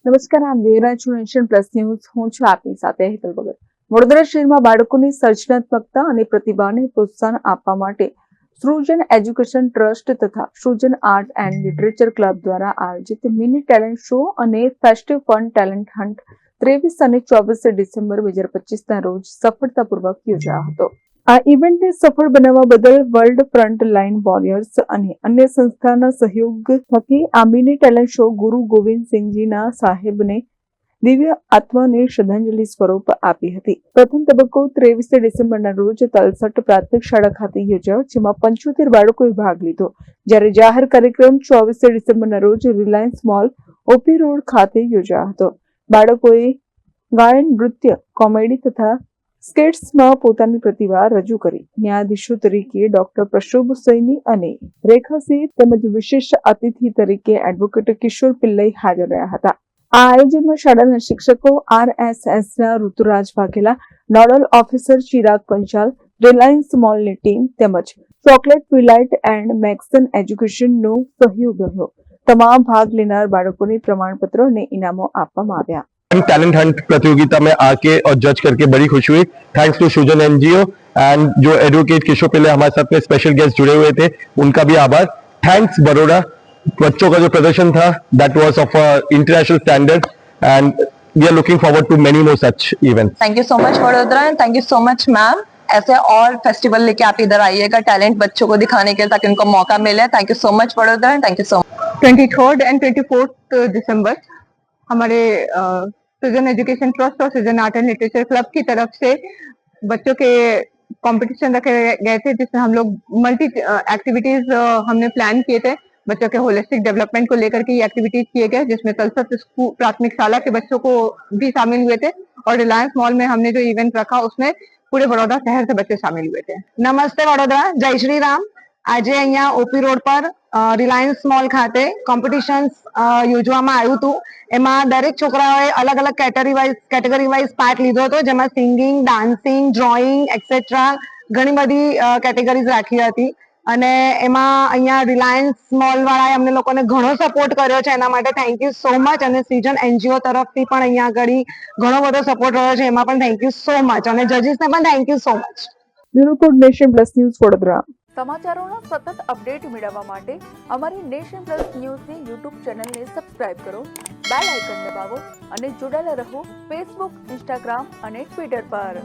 નમસ્કાર, આમ જોઈ રહ્યા છો નેશન પ્લસ ન્યૂઝ. હું છું આપની સાથે હેતલ ભગત. વડોદરા શહેરમાં બાળકોની સર્જનાત્મકતા અને પ્રતિભાને પ્રોત્સાહન આપવા માટે સૃજન એજ્યુકેશન ટ્રસ્ટ તથા સૃજન આર્ટ એન્ડ લિટરેચર ક્લબ દ્વારા આયોજિત મિની ટેલેન્ટ શો અને ફેસ્ટિવ ફન ટેલેન્ટ હન્ટ 23 અને 24 ડિસેમ્બર 2025 ના રોજ સફળતાપૂર્વક યોજાયો હતો. આ ઇવેન્ટને સફળ બનાવવા બદલ વર્લ્ડ ફ્રન્ટ લાઇન વોરિયર્સ અને અન્ય સંસ્થાના સહયોગ થકી આ મિની ટેલેન્ટ શો ગુરુ ગોવિંદસિંહજીના સાહેબને દિવ્ય આત્માને શ્રદ્ધાંજલિ સ્વરૂપ આપી હતી. પ્રથમ તબક્કો 23 ડિસેમ્બરના રોજ તલસટ પ્રાથમિક શાળા ખાતે યોજાયો, જેમાં 75 બાળકોએ ભાગ લીધો, જ્યારે જાહેર કાર્યક્રમ 24 ડિસેમ્બરના રોજ રિલાયન્સ મોલ, ઓપી રોડ ખાતે યોજાયો હતો. બાળકોએ ગાયન, નૃત્ય, કોમેડી તથા સ્કેટ્સમાં પોતાની પ્રતિભા રજૂ કરી. ન્યાયાધીશો તરીકે ડોક્ટર પ્રશોભ સૈની અને રેખાસિંહ તેમજ વિશેષ અતિથિ તરીકે એડવોકેટ કિશોર પિલ્લઈ હાજર રહ્યા હતા. આ આયોજનમાં શાળાના શિક્ષકો, RSSના ઋતુરાજ વાઘેલા, નોડલ ઓફિસર ચિરાગ પંચાલ, રિલાયન્સ મોલની ટીમ તેમજ ચોકલેટ ટ્વિલાઇટ એન્ડ મેક્સન એજ્યુકેશનનો સહયોગ રહ્યો. તમામ ભાગ લેનાર બાળકોને प्रमाणपत्र અને इनामों આપવામાં આવ્યા. टैलेंट हंट प्रतियोगिता में आके और जज करके बड़ी खुशी हुई. थैंक्स टू सृजन एनजीओ एंड जो एडवोकेट किशोर पिल्ले हमारे साथ में स्पेशल गेस्ट जुड़े हुए थे, उनका भी आभार. थैंक्स बड़ोड़ा. बच्चों का जो प्रदर्शन था that was of international standard and we are looking forward to many more such events. Thank you so much Vadodara and thank you so much ma'am. ऐसे और फेस्टिवल लेके आप इधर आइएगा टैलेंट बच्चों को दिखाने के लिए, ताकि उनको मौका मिले. Thank you so much Vadodara and thank you so much. 23rd and 24th दिसंबर हमारे सृजन एजुकेशन ट्रस्ट और सृजन आर्ट एंड लिटरेचर क्लब की तरफ से बच्चों के कंपटीशन रखे गए थे, जिसमें हम लोग मल्टी एक्टिविटीज हमने प्लान किए थे. बच्चों के होलिस्टिक डेवलपमेंट को लेकर के ये एक्टिविटीज किए गए, जिसमें तलसत स्कूल प्राथमिक शाला के बच्चों को भी शामिल हुए थे. और रिलायंस मॉल में हमने जो इवेंट रखा उसमें पूरे बड़ौदा शहर से बच्चे शामिल हुए थे. नमस्ते वडोदरा, जय श्री राम. આજે અહીંયા ઓપી રોડ પર રિલાયન્સ મોલ ખાતે કોમ્પિટિશન યોજવામાં આવ્યું હતું. એમાં દરેક છોકરાઓએ અલગ અલગ કેટેગરી વાઇઝ પાર્ટ લીધો હતો, જેમાં સિંગિંગ, ડાન્સિંગ, ડ્રોઈંગ એક્સેટ્રા ઘણી બધી કેટેગરીઝ રાખી હતી. અને એમાં અહીંયા રિલાયન્સ મોલ વાળાએ અમને લોકોને ઘણો સપોર્ટ કર્યો છે, એના માટે થેન્ક યુ સો મચ. અને સૃજન એનજીઓ તરફથી પણ અહીંયા આગળ ઘણો બધો સપોર્ટ રહ્યો છે, એમાં પણ થેન્ક યુ સો મચ. અને જજીસને પણ thank you so much. Bureau report, Nation Plus News, Vadodara. સમાચારોનો સતત અપડેટ મેળવવા માટે અમારી નેશન પ્લસ ન્યૂઝની યુટ્યુબ ચેનલને સબસ્ક્રાઇબ કરો, બેલ આઇકન દબાવો અને જોડાયેલા રહો ફેસબુક, ઇન્સ્ટાગ્રામ અને ટ્વિટર પર.